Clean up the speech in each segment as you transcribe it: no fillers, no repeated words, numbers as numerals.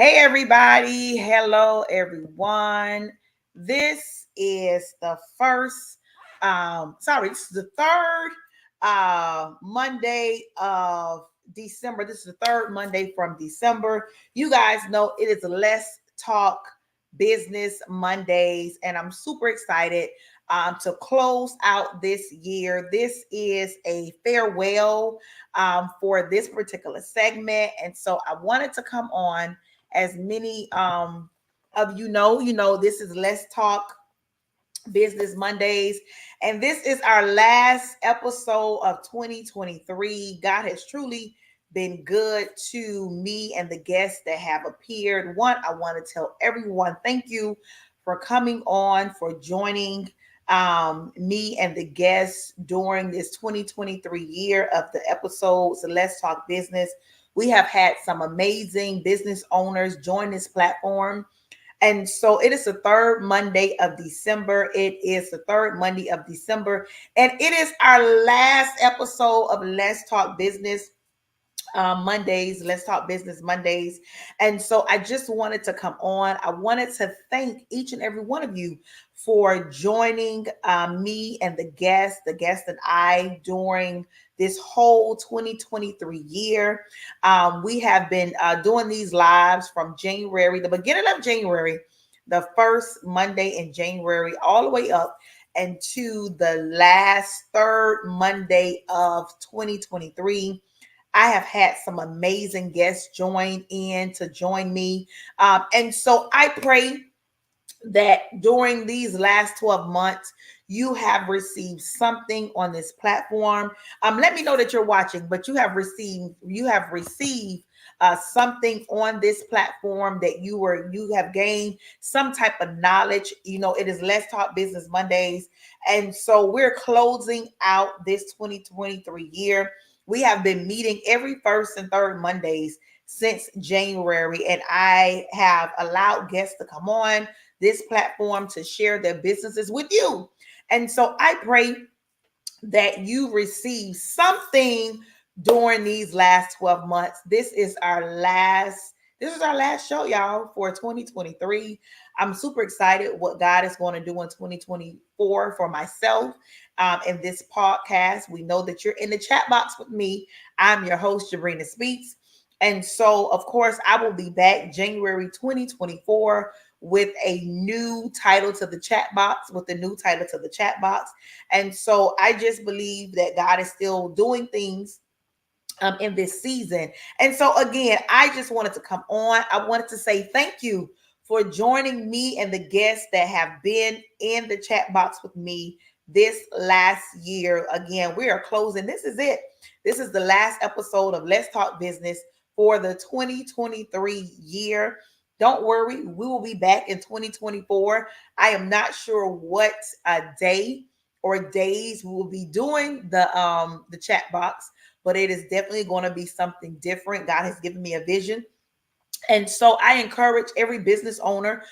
Hey, everybody. Hello, everyone. This is the this is the third Monday of December. This is the third Monday from December. You guys know it is Let's Talk Business Mondays, and I'm super excited to close out this year. This is a farewell for this particular segment, and so I wanted to come on as many of you know, this is Let's Talk Business Mondays, and this is our last episode of 2023. God has truly been good to me and the guests that have appeared. One, I want to tell everyone thank you for coming on, for joining me and the guests during this 2023 year of the episodes. Let's Talk Business. We have had some amazing business owners join this platform. And so it is the third Monday of December. It is the third Monday of December. And it is our last episode of Let's Talk Business Mondays. Let's Talk Business Mondays. And so I just wanted to come on. I wanted to thank each and every one of you for joining me and the guests and I during this whole 2023 year. We have been doing these lives from January, the beginning of January, the first Monday in January, all the way up and to the last third Monday of 2023. I have had some amazing guests join me. And so I pray that during these last 12 months, you have received something on this platform. Let me know that you're watching, but you have received something on this platform that you have gained some type of knowledge. You know, it is Let's Talk Business Mondays. And so we're closing out this 2023 year. We have been meeting every first and third Mondays since January, and I have allowed guests to come on this platform to share their businesses with you. And so I pray that you receive something during these last 12 months. This is our last show, y'all, for 2023. I'm super excited what God is going to do in 2024 for myself in this podcast. We know that you're in the chat box with me. I'm your host, Jabrina Speaks. And so, of course, I will be back January 2024 with a new title to the chat box, And so I just believe that God is still doing things in this season. And so again, I just wanted to come on. I wanted to say thank you for joining me and the guests that have been in the chat box with me this last year. Again, we are closing. This is it. This is the last episode of Let's Talk Business for the 2023 year. Don't worry, we will be back in 2024. I am not sure what day or days we will be doing the chat box, but it is definitely going to be something different. God has given me a vision. And so I encourage every business owner,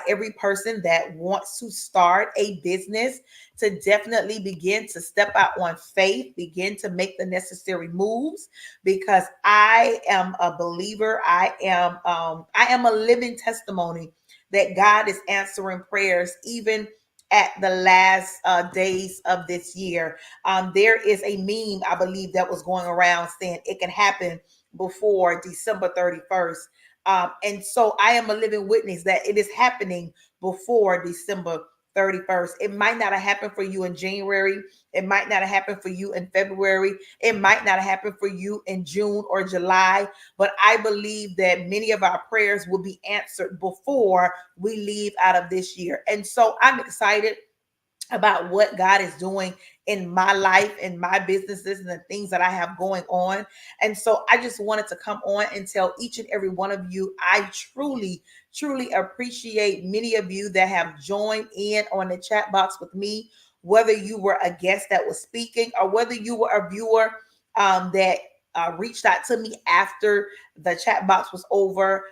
every person that wants to start a business to definitely begin to step out on faith, begin to make the necessary moves, because I am a believer. I am a living testimony that God is answering prayers even at the last days of this year. There is a meme, I believe, that was going around saying it can happen before December 31st. And so I am a living witness that it is happening before December 31st. It might not have happened for you in January. It might not have happened for you in February. It might not have happened for you in June or July. But I believe that many of our prayers will be answered before we leave out of this year. And so I'm excited about what God is doing in my life and my businesses and the things that I have going on. And so I just wanted to come on and tell each and every one of you, I truly, truly appreciate many of you that have joined in on the chat box with me, whether you were a guest that was speaking or whether you were a viewer that reached out to me after the chat box was over,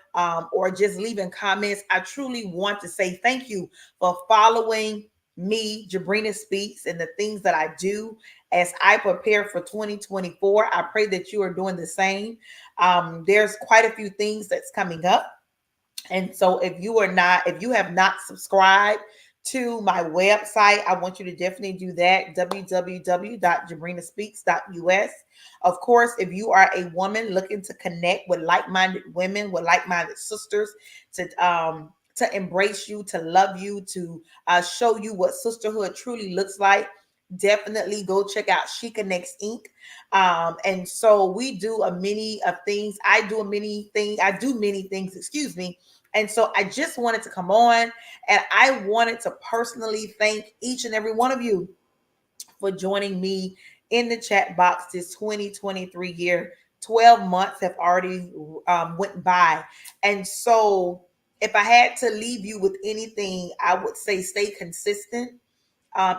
or just leaving comments. I truly want to say thank you for following me, Jabrina Speaks, and the things that I do as I prepare for 2024. I pray that you are doing the same. There's quite a few things that's coming up. And so if you have not subscribed to my website, I want you to definitely do that. www.jabrinaspeaks.us. Of course, if you are a woman looking to connect with like-minded women, with like-minded sisters, to embrace you, to love you, to show you what sisterhood truly looks like, definitely go check out She Connects Inc. And so we do a many of things. I do many things, excuse me. And so I just wanted to come on and I wanted to personally thank each and every one of you for joining me in the chat box this 2023 year. 12 months have already went by. And so if I had to leave you with anything, I would say stay consistent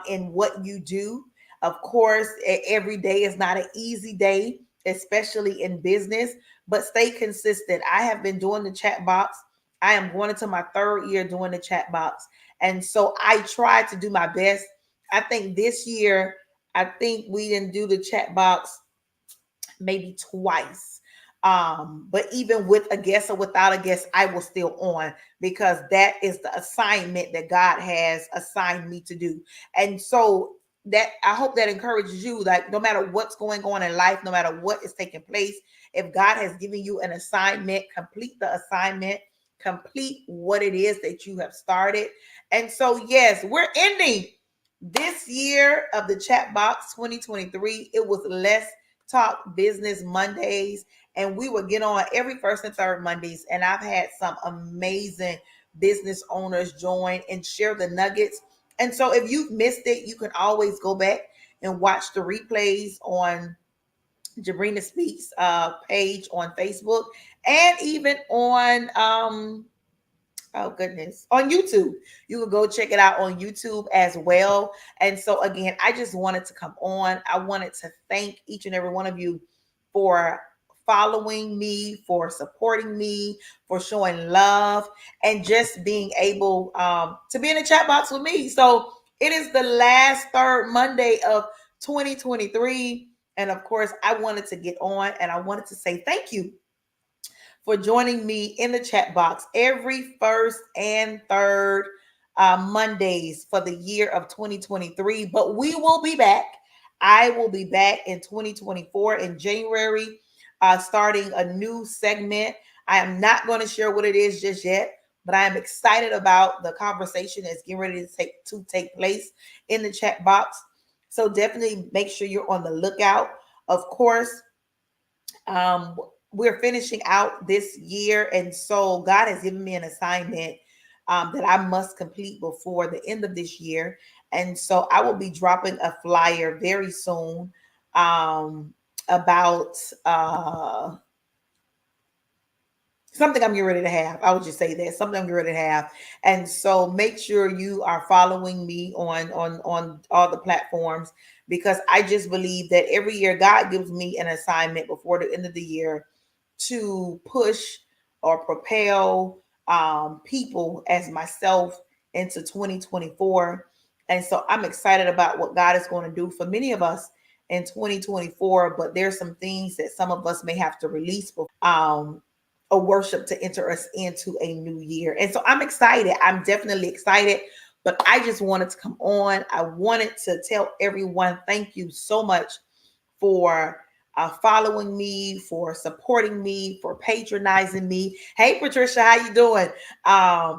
in what you do. Of course, every day is not an easy day, especially in business, but stay consistent. I have been doing the chat box. I am going into my third year doing the chat box. And so I try to do my best. I think this year, I think we didn't do the chat box maybe twice. But even with a guest or without a guest, I was still on because that is the assignment that God has assigned me to do. And so that I hope that encourages you, like no matter what's going on in life, no matter what is taking place, if God has given you an assignment, complete the assignment, complete what it is that you have started. And so, yes, we're ending this year of the chat box 2023. It was less Talk Business Mondays, and we would get on every first and third Mondays. And I've had some amazing business owners join and share the nuggets. And so if you've missed it, you can always go back and watch the replays on Jabrina Speaks page on Facebook and even on oh goodness, on YouTube. You can go check it out on YouTube as well. And so again, I just wanted to come on. I wanted to thank each and every one of you for following me, for supporting me, for showing love, and just being able to be in the chat box with me. So it is the last third Monday of 2023. And of course, I wanted to get on and I wanted to say thank you for joining me in the chat box every first and third Mondays for the year of 2023. But we will be back. I will be back in 2024 in January, starting a new segment. I am not going to share what it is just yet, but I am excited about the conversation that's getting ready to take place in the chat box. So definitely make sure you're on the lookout. Of course, um, we're finishing out this year, and so God has given me an assignment that I must complete before the end of this year. And so I will be dropping a flyer very soon um, about something I'm getting ready to have. I would just say that something I'm getting ready to have. And so make sure you are following me on all the platforms because I just believe that every year God gives me an assignment before the end of the year to push or propel people as myself into 2024. And so I'm excited about what God is going to do for many of us in 2024. But there's some things that some of us may have to release before a worship to enter us into a new year. And so I'm excited. I'm definitely excited. But I just wanted to come on. I wanted to tell everyone thank you so much for following me, for supporting me, for patronizing me. Hey, Patricia, how you doing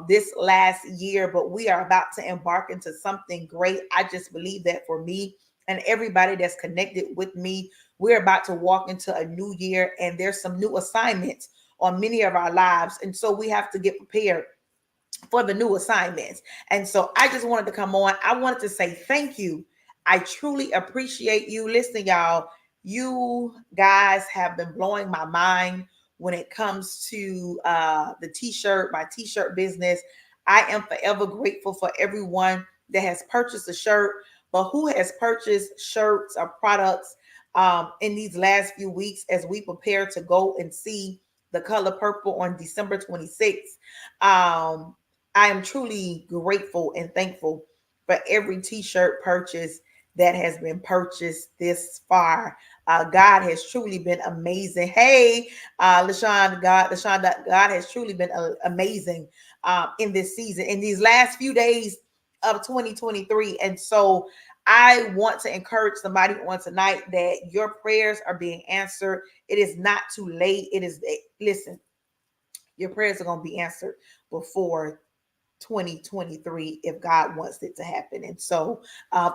this last year? But we are about to embark into something great. I just believe that for me and everybody that's connected with me, we're about to walk into a new year and there's some new assignments on many of our lives. And so we have to get prepared for the new assignments. And so I just wanted to come on. I wanted to say thank you. I truly appreciate you. Listen, y'all, you guys have been blowing my mind when it comes to the t-shirt, my t-shirt business. I am forever grateful for everyone that has purchased a shirt, but who has purchased shirts or products in these last few weeks as we prepare to go and see the color purple on December 26th. I am truly grateful and thankful for every t-shirt purchase that has been purchased this far. God has truly been amazing. Hey, LaShawn, God has truly been amazing in this season, in these last few days of 2023. And so I want to encourage somebody on tonight that your prayers are being answered. It is not too late. Listen, your prayers are going to be answered before 2023 if God wants it to happen. And so,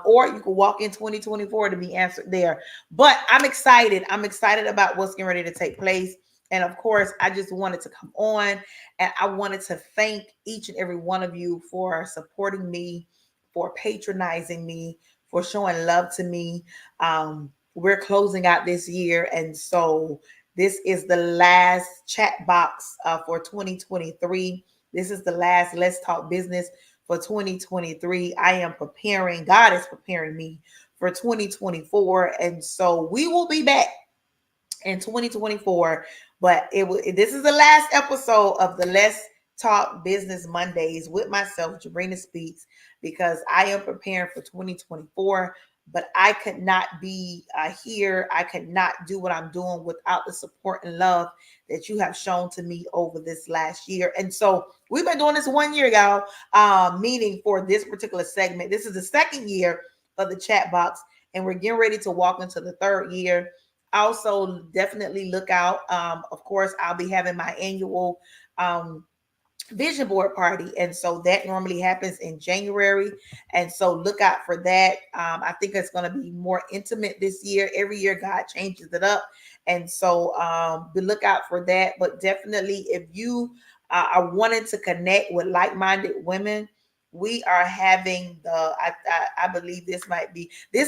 or you can walk in 2024 to be answered there. But I'm excited. I'm excited about what's getting ready to take place. And of course, I just wanted to come on and I wanted to thank each and every one of you for supporting me, for patronizing me, for showing love to me. We're closing out this year. And so this is the last chat box for 2023. This is the last Let's Talk Business for 2023. I am preparing, God is preparing me for 2024. And so we will be back in 2024. But this is the last episode of the Let's Talk Business Mondays with myself, Jabrina Speaks, because I am preparing for 2024. But I could not be here. I could not do what I'm doing without the support and love that you have shown to me over this last year. And so we've been doing this 1 year, y'all, meaning for this particular segment. This is the second year of the chat box, and we're getting ready to walk into the third year. Also, definitely look out. Of course, I'll be having my annual vision board party, and so that normally happens in January, and so look out for that. I think it's going to be more intimate this year. Every year God changes it up, and so look out for that. But definitely, if you are wanting to connect with like-minded women, we are having I believe this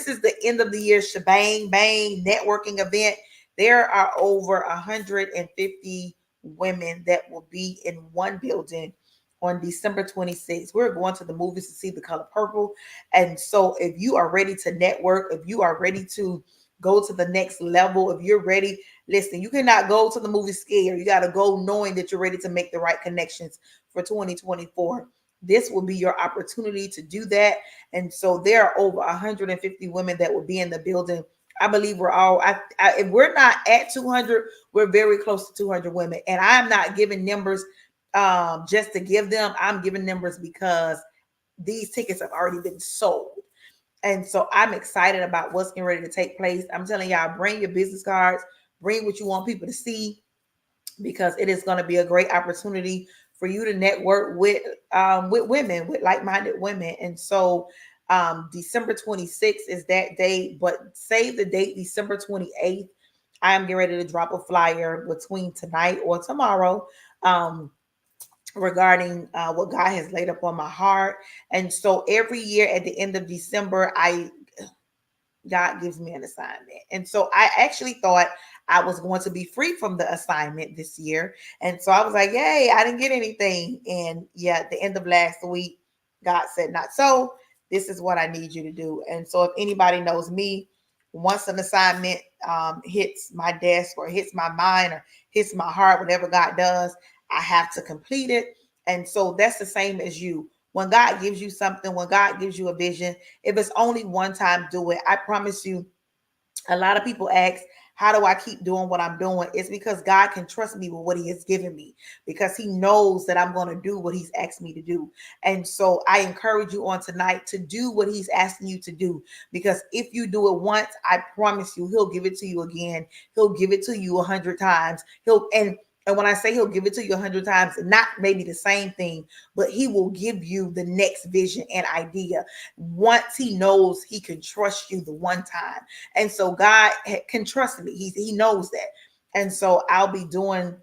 is the end of the year shebang bang networking event. There are over 150 women that will be in one building on December 26th. We're going to the movies to see The Color Purple. And so if you are ready to network, if you are ready to go to the next level, if you're ready, listen, you cannot go to the movie scared. You got to go knowing that you're ready to make the right connections for 2024. This will be your opportunity to do that. And so there are over 150 women that will be in the building. I believe we're all, if we're not at 200, we're very close to 200 women. And I'm not giving numbers just to give them. I'm giving numbers because these tickets have already been sold. And so I'm excited about what's getting ready to take place. I'm telling y'all, bring your business cards, bring what you want people to see, because it is going to be a great opportunity for you to network with women, with like-minded women. And so December 26th is that date, but save the date, December 28th. I am getting ready to drop a flyer between tonight or tomorrow regarding what God has laid up on my heart. And so every year at the end of December, God gives me an assignment. And so I actually thought I was going to be free from the assignment this year. And so I was like, yay, I didn't get anything. And yeah, at the end of last week, God said, not so. This is what I need you to do. And so if anybody knows me, once an assignment hits my desk or hits my mind or hits my heart, whatever God does, I have to complete it. And so that's the same as you. When God gives you something, when God gives you a vision, if it's only one time, do it. I promise you, a lot of people ask, how do I keep doing what I'm doing? It's because God can trust me with what he has given me, because he knows that I'm going to do what he's asked me to do. And so I encourage you on tonight to do what he's asking you to do, because if you do it once, I promise you, he'll give it to you again. He'll give it to you 100 times. And when I say he'll give it to you 100 times, not maybe the same thing, but he will give you the next vision and idea once he knows he can trust you the one time. And so God can trust me. He knows that. And so I'll be doing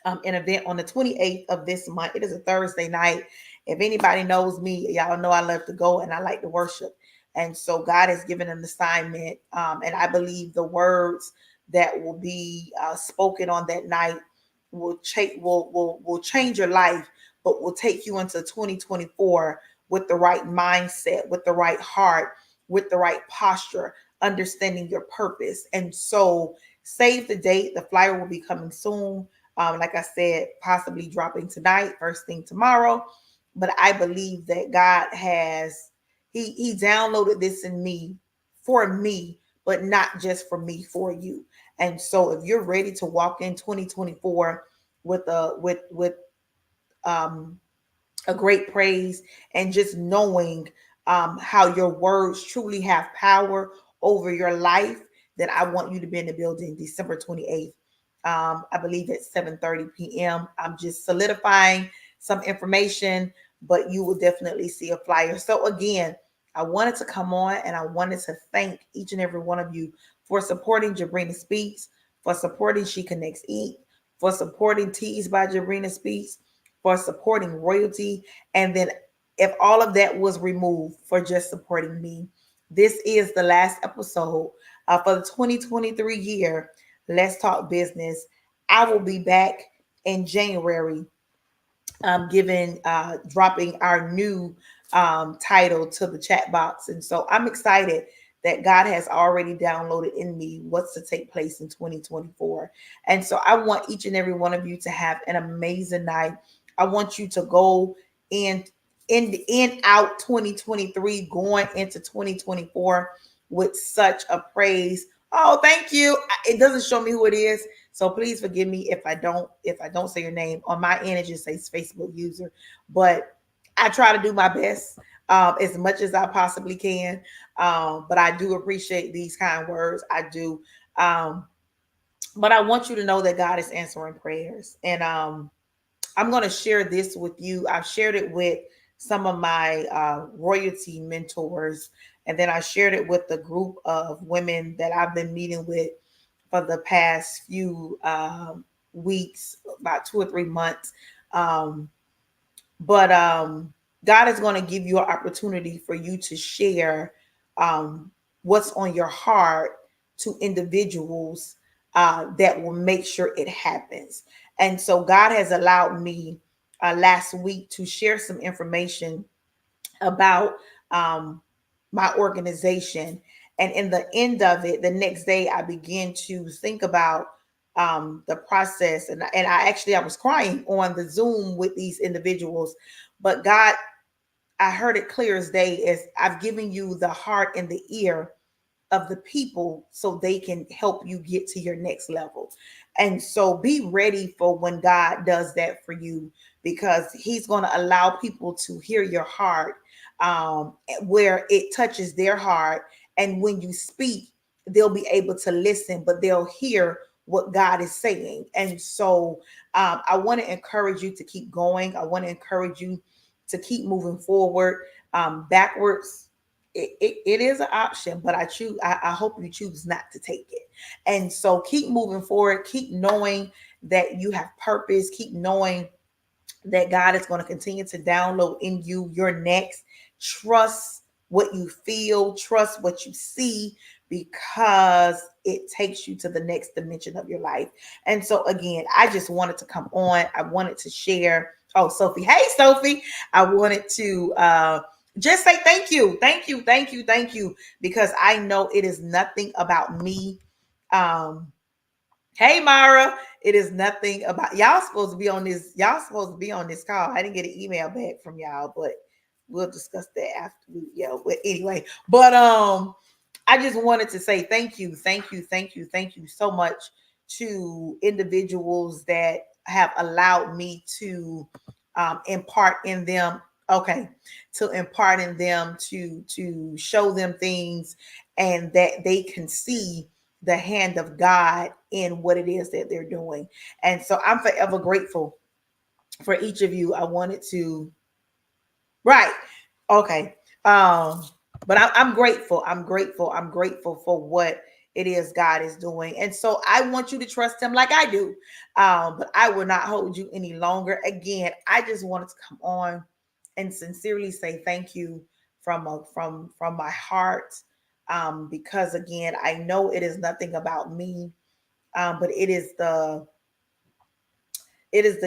an event on the 28th of this month. It is a Thursday night. If anybody knows me, y'all know I love to go and I like to worship. And so God has given an assignment. And I believe the words that will be spoken on that night will change your life, but will take you into 2024 with the right mindset, with the right heart, with the right posture, understanding your purpose. And so save the date. The flyer will be coming soon. Like I said, possibly dropping tonight, first thing tomorrow. But I believe that God he downloaded this in me for me, but not just for me, for you. And so if you're ready to walk in 2024 with um a great praise, and just knowing how your words truly have power over your life, then I want you to be in the building December 28th. I believe at 7:30 p.m. I'm just solidifying some information, but you will definitely see a flyer. So again, I wanted to come on and I wanted to thank each and every one of you for supporting Jabrina Speaks, for supporting She Connects Eat, for supporting Teas by Jabrina Speaks, for supporting royalty. And then if all of that was removed, for just supporting me, this is the last episode for the 2023 year. Let's talk business. I will be back in January, giving dropping our new title to the chat box. And so I'm excited that God has already downloaded in me what's to take place in 2024. And so I want each and every one of you to have an amazing night. I want you to go in out 2023, going into 2024 with such a praise. Oh, thank you. It doesn't show me who it is, so please forgive me if I don't say your name. On my end, it just says Facebook user, but I try to do my best as much as I possibly can. But I do appreciate these kind words. I do. But I want you to know that God is answering prayers, and I'm going to share this with you. I've shared it with some of my royalty mentors, and then I shared it with the group of women that I've been meeting with for the past few weeks, about 2 or 3 months. Um, but God is going to give you an opportunity for you to share what's on your heart to individuals that will make sure it happens. And so God has allowed me last week to share some information about um, my organization. And in the end of it, the next day, I began to think about the process. And I was crying on the Zoom with these individuals. But God, I heard it clear as day, as I've given you the heart and the ear of the people so they can help you get to your next level. And so be ready for when God does that for you, because he's going to allow people to hear your heart, where it touches their heart. And when you speak, they'll be able to listen, but they'll hear what God is saying. And so I want to encourage you to keep going. I want to encourage you to keep moving forward. Backwards, it is an option, but I hope you choose not to take it. And so keep moving forward, keep knowing that you have purpose, keep knowing that God is going to continue to download in you your next. Trust what you feel, trust what you see, because it takes you to the next dimension of your life. And so again, I just wanted to come on. I wanted to share. Oh, Sophie. Hey, Sophie. I wanted to just say thank you. Thank you. Thank you. Thank you. Because I know it is nothing about me. Um, Hey Mara, it is nothing about y'all supposed to be on this. Y'all supposed to be on this call. I didn't get an email back from y'all, but we'll discuss that after we but anyway. But I just wanted to say thank you, thank you, thank you, thank you so much to individuals that have allowed me to impart in them. Okay, to impart in them, to show them things, and that they can see the hand of God in what it is that they're doing. And so I'm forever grateful for each of you. I wanted to, right. Okay. But I'm grateful. I'm grateful. I'm grateful for what it is God is doing. And so I want you to trust him like I do. But I will not hold you any longer. Again, I just wanted to come on and sincerely say thank you from my heart. Because again, I know it is nothing about me, but it is the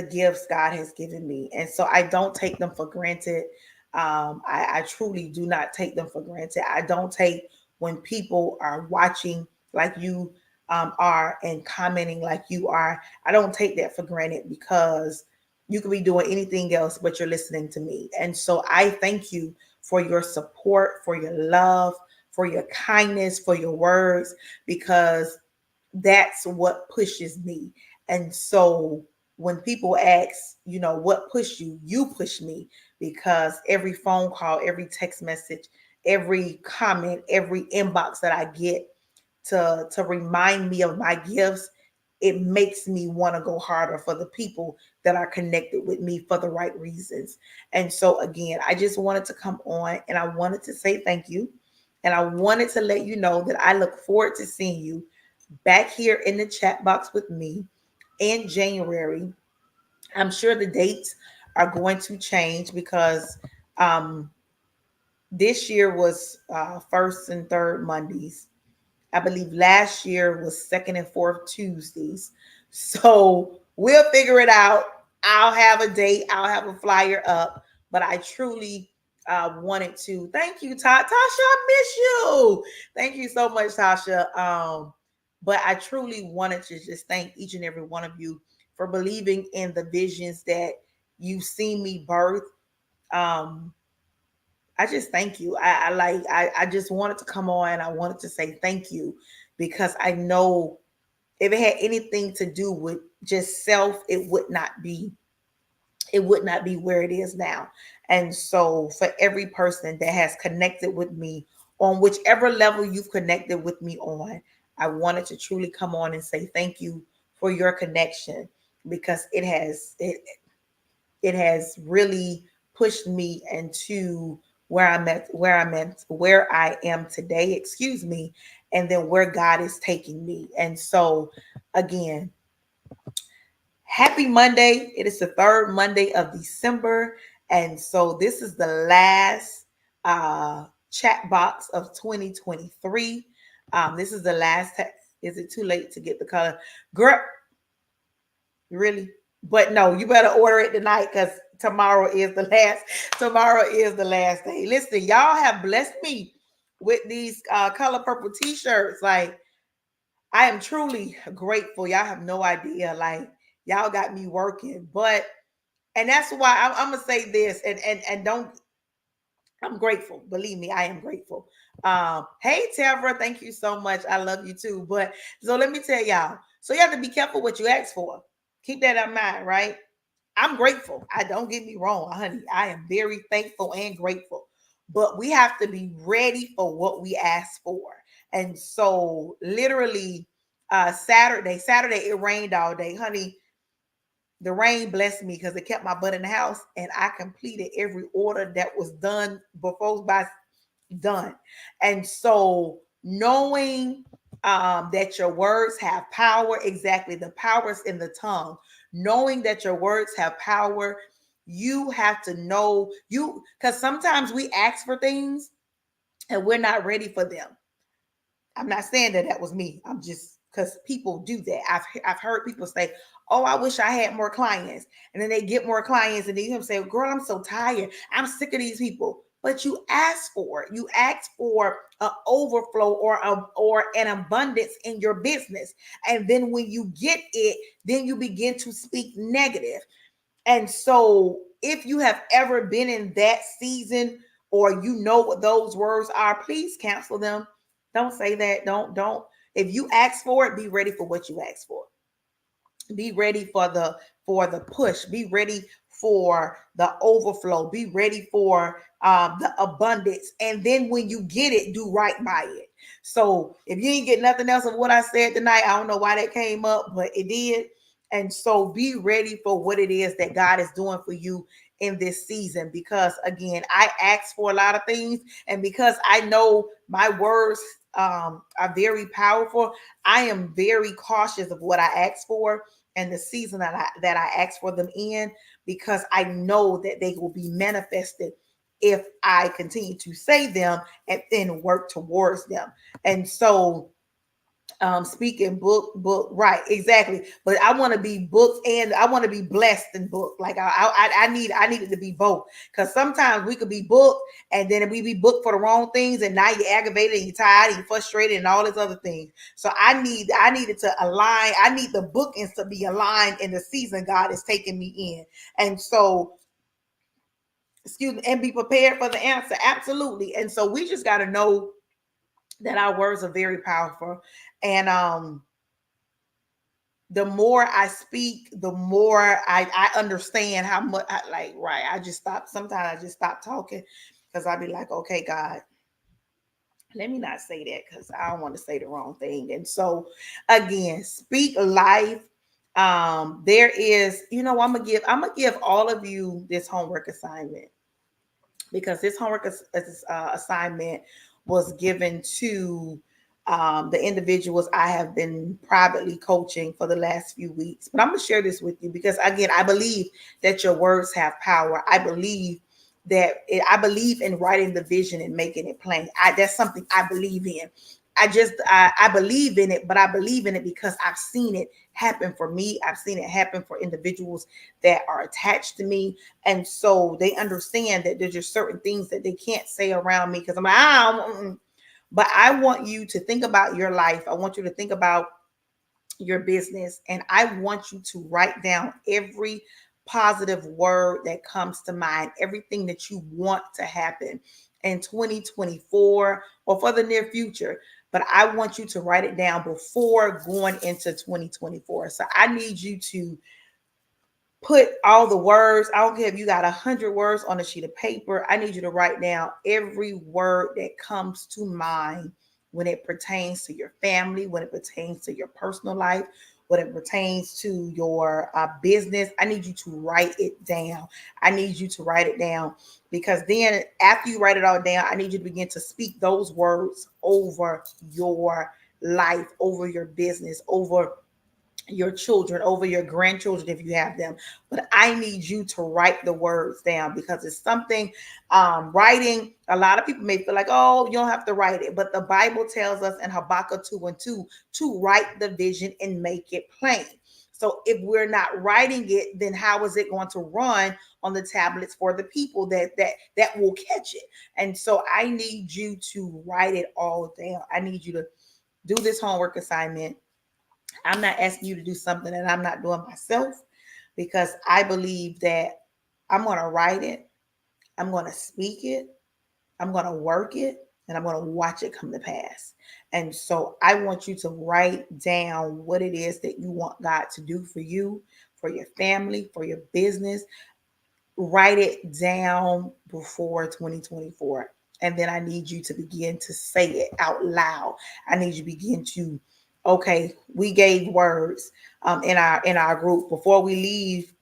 gifts God has given me. And so I don't take them for granted. I truly do not take them for granted. I don't take when people are watching like you are and commenting like you are. I don't take that for granted, because you could be doing anything else, but you're listening to me. And so I thank you for your support, for your love, for your kindness, for your words, because that's what pushes me. And so when people ask, what pushed you, you push me, because every phone call, every text message, every comment, every inbox that I get to remind me of my gifts, it makes me want to go harder for the people that are connected with me for the right reasons. And so again, I just wanted to come on and I wanted to say thank you. And I wanted to let you know that I look forward to seeing you back here in the chat box with me in January. I'm sure the dates are going to change because um, this year was first and third Mondays. I believe last year was second and fourth Tuesdays. So we'll figure it out. I'll have a date, I'll have a flyer up, but I truly wanted to thank you, Tasha. I miss you. Thank you so much, Tasha. But I truly wanted to just thank each and every one of you for believing in the visions that you've seen me birth. Um, I just thank you. I just wanted to come on. I wanted to say thank you because I know if it had anything to do with just self, it would not be where it is now. And so for every person that has connected with me on whichever level you've connected with me on, I wanted to truly come on and say thank you for your connection because it has really pushed me into where I am today, excuse me, and then where God is taking me. And so again, happy Monday. It is the third Monday of December. And so this is the last chat box of 2023. This is the last is it too late to get the color? Girl, really? But no, you better order it tonight because tomorrow is the last day. Listen, y'all have blessed me with these color purple t-shirts. Like, I am truly grateful. Y'all have no idea. Like, y'all got me working. But and that's why I'm gonna say this and don't, I'm grateful. Believe me, I am grateful. Hey Tevra, thank you so much. I love you too. But so let me tell y'all. So you have to be careful what you ask for. Keep that in mind, right? I'm grateful. I don't get me wrong, honey. I am very thankful and grateful. But we have to be ready for what we ask for. And so literally Saturday it rained all day, honey. The rain blessed me because it kept my butt in the house and I completed every order that was done before by done. And so knowing that your words have power, exactly, the power is in the tongue. Knowing that your words have power, you have to know you, because sometimes we ask for things and we're not ready for them. I'm not saying that was me. I'm just, because people do that. I've heard people say, "Oh, I wish I had more clients," and then they get more clients, and then you say, "Girl, I'm so tired. I'm sick of these people." But you ask for it. You ask for an overflow or an abundance in your business, and then when you get it, then you begin to speak negative. And so, if you have ever been in that season, or you know what those words are, please cancel them. Don't say that. Don't. If you ask for it, be ready for what you ask for. Be ready for the push. Be ready for the overflow. Be ready for the abundance. And then when you get it, do right by it. So if you ain't get nothing else of what I said tonight, I don't know why that came up, but it did. And so be ready for what it is that God is doing for you in this season. Because again, I ask for a lot of things, and because I know my words are very powerful, I am very cautious of what I ask for and the season that I ask for them in, because I know that they will be manifested if I continue to say them and then work towards them. And so speaking book right, exactly, but I want to be booked and I want to be blessed and booked. Like I need it to be both, because sometimes we could be booked and then we be booked for the wrong things, and now you're aggravated and you're tired and you're frustrated and all these other things. So I needed to align. I need the bookings to be aligned in the season God is taking me in. And so excuse me, and be prepared for the answer. Absolutely. And so we just got to know that our words are very powerful. And the more I speak, the more I understand how much I like, right. I just stop. Sometimes I just stop talking because I'll be like, okay, God, let me not say that because I don't want to say the wrong thing. And so again, speak life. There is, I'm gonna give all of you this homework assignment, because this homework assignment was given to the individuals I have been privately coaching for the last few weeks. But I'm going to share this with you because, again, I believe that your words have power. I believe in writing the vision and making it plain. That's something I believe in. I believe in it, but I believe in it because I've seen it happen for me. I've seen it happen for individuals that are attached to me. And so they understand that there's just certain things that they can't say around me because I'm like, but I want you to think about your life. I want you to think about your business. And I want you to write down every positive word that comes to mind, everything that you want to happen in 2024 or for the near future. But I want you to write it down before going into 2024. So I need you to put all the words. I don't care if you got 100 words on a sheet of paper. I need you to write down every word that comes to mind when it pertains to your family, when it pertains to your personal life, when it pertains to your business. I need you to write it down. I need you to write it down, because then after you write it all down, I need you to begin to speak those words over your life, over your business, over your children, over your grandchildren if you have them. But I need you to write the words down, because it's something, writing, a lot of people may feel like, oh, you don't have to write it, but the Bible tells us in Habakkuk 2:2 to write the vision and make it plain. So if we're not writing it, then how is it going to run on the tablets for the people that will catch it? And so I need you to write it all down. I need you to do this homework assignment. I'm not asking you to do something that I'm not doing myself, because I believe that I'm going to write it, I'm going to speak it, I'm going to work it, and I'm going to watch it come to pass. And so I want you to write down what it is that you want God to do for you, for your family, for your business. Write it down before 2024. And then I need you to begin to say it out loud. I need you to begin to, okay, we gave words in our group. Before we leave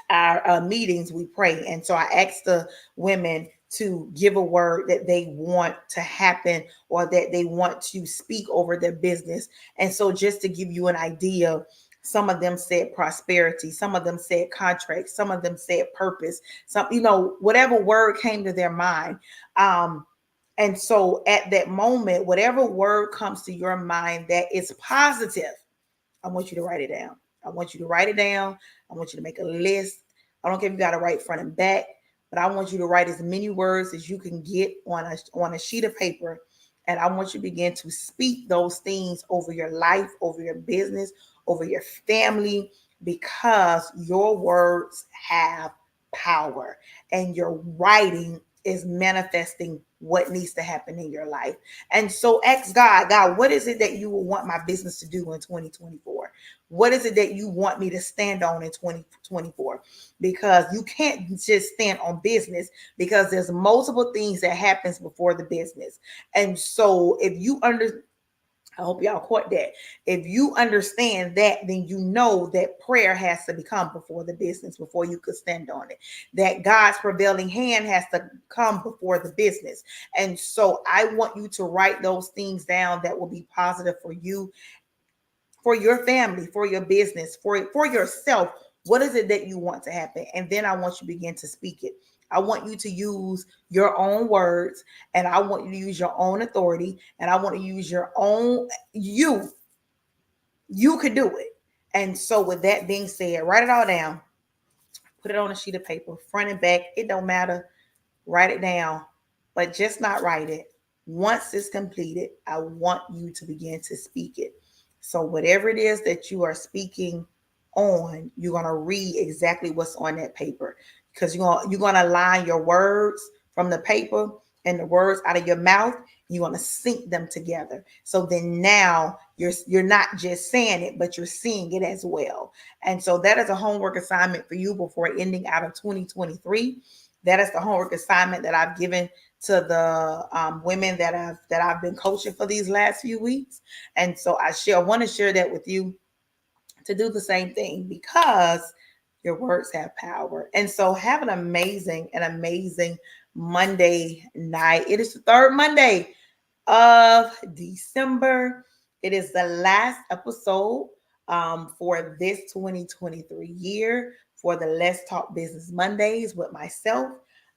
our meetings, we pray. And so I asked the women to give a word that they want to happen or that they want to speak over their business. And so, just to give you an idea, some of them said prosperity, some of them said contract, some of them said purpose, some, whatever word came to their mind. And so at that moment, whatever word comes to your mind that is positive, I want you to write it down. I want you to write it down. I want you to make a list. I don't care if you got to write front and back, but I want you to write as many words as you can get on a sheet of paper. And I want you to begin to speak those things over your life, over your business, over your family, because your words have power and your writing is manifesting what needs to happen in your life. And so ask God, what is it that you will want my business to do in 2024? What is it that you want me to stand on in 2024? Because you can't just stand on business, because there's multiple things that happens before the business. And so if you I hope y'all caught that. If you understand that, then you know that prayer has to become before the business, before you could stand on it. That God's prevailing hand has to come before the business. And so I want you to write those things down that will be positive for you, for your family, for your business, for yourself. What is it that you want to happen? And then I want you to begin to speak it. I want you to use your own words, and I want you to use your own authority, and I want to use your own you could do it. And so with that being said, write it all down. Put it on a sheet of paper, front and back. It don't matter. Write it down, but just not write it. Once it's completed, I want you to begin to speak it. So whatever it is that you are speaking on, you're going to read exactly what's on that paper. because you're gonna line your words from the paper and the words out of your mouth. You're gonna sync them together. So then now you're not just saying it, but you're seeing it as well. And so that is a homework assignment for you before ending out of 2023. That is the homework assignment that I've given to the women that I've been coaching for these last few weeks. And so I want to share that with you, to do the same thing, because your words have power. And so have an amazing Monday night. It is the third Monday of December. It is the last episode for this 2023 year for the Let's Talk Business Mondays with myself.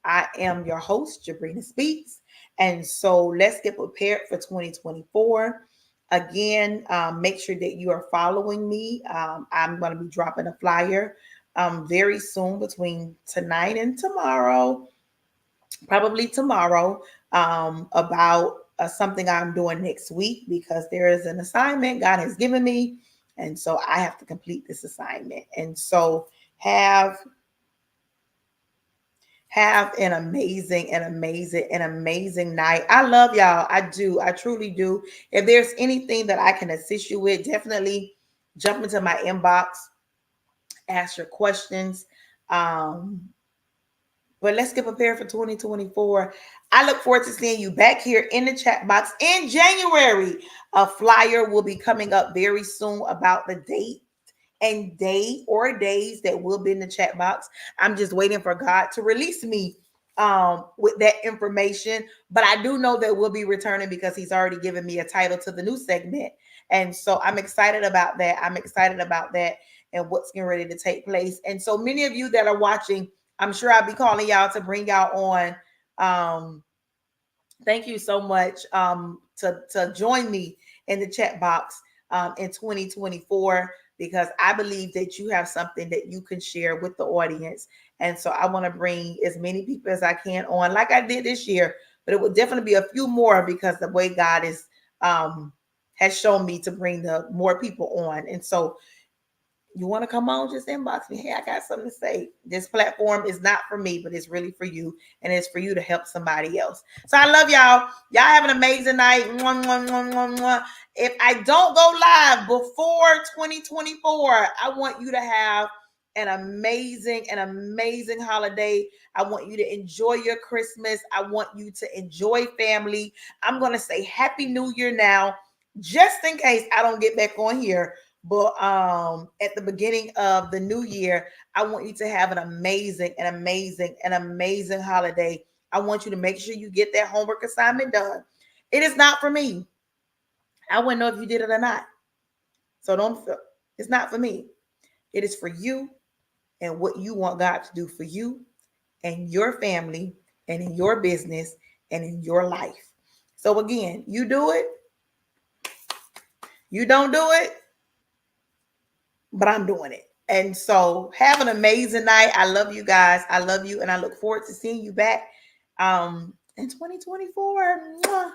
I am your host, Jabrina Speaks. And so let's get prepared for 2024. Again, make sure that you are following me. I'm going to be dropping a flyer very soon, between tonight and tomorrow, probably tomorrow, about something I'm doing next week, because there is an assignment God has given me. And so I have to complete this assignment. And so have an amazing night. I love y'all. I do. I truly do. If there's anything that I can assist you with, definitely jump into my inbox, ask your questions. Um, but let's get prepared for 2024. I look forward to seeing you back here in the chat box in January. A flyer will be coming up very soon about the date and day or days that will be in the chat box. I'm just waiting for God to release me with that information. But I do know that we'll be returning, because He's already given me a title to the new segment. And so I'm excited about that. And what's getting ready to take place. And so many of you that are watching, I'm sure I'll be calling y'all to bring y'all on. Thank you so much to join me in the chat box in 2024, because I believe that you have something that you can share with the audience. And so I want to bring as many people as I can on, like I did this year, but it will definitely be a few more, because the way God is has shown me to bring the more people on. And so you want to come on, just inbox me. Hey, I got something to say. This platform is not for me, but it's really for you. And it's for you to help somebody else. So I love y'all. Y'all have an amazing night. Mwah, mwah, mwah, mwah, mwah. If I don't go live before 2024, I want you to have an amazing holiday. I want you to enjoy your Christmas. I want you to enjoy family. I'm going to say Happy New Year now, just in case I don't get back on here. But at the beginning of the new year, I want you to have an amazing holiday. I want you to make sure you get that homework assignment done. It is not for me. I wouldn't know if you did it or not. So don't feel it's not for me. It is for you and what you want God to do for you and your family and in your business and in your life. So again, you do it. You don't do it, but I'm doing it. And so have an amazing night. I love you guys. I love you. And I look forward to seeing you back in 2024. Mwah.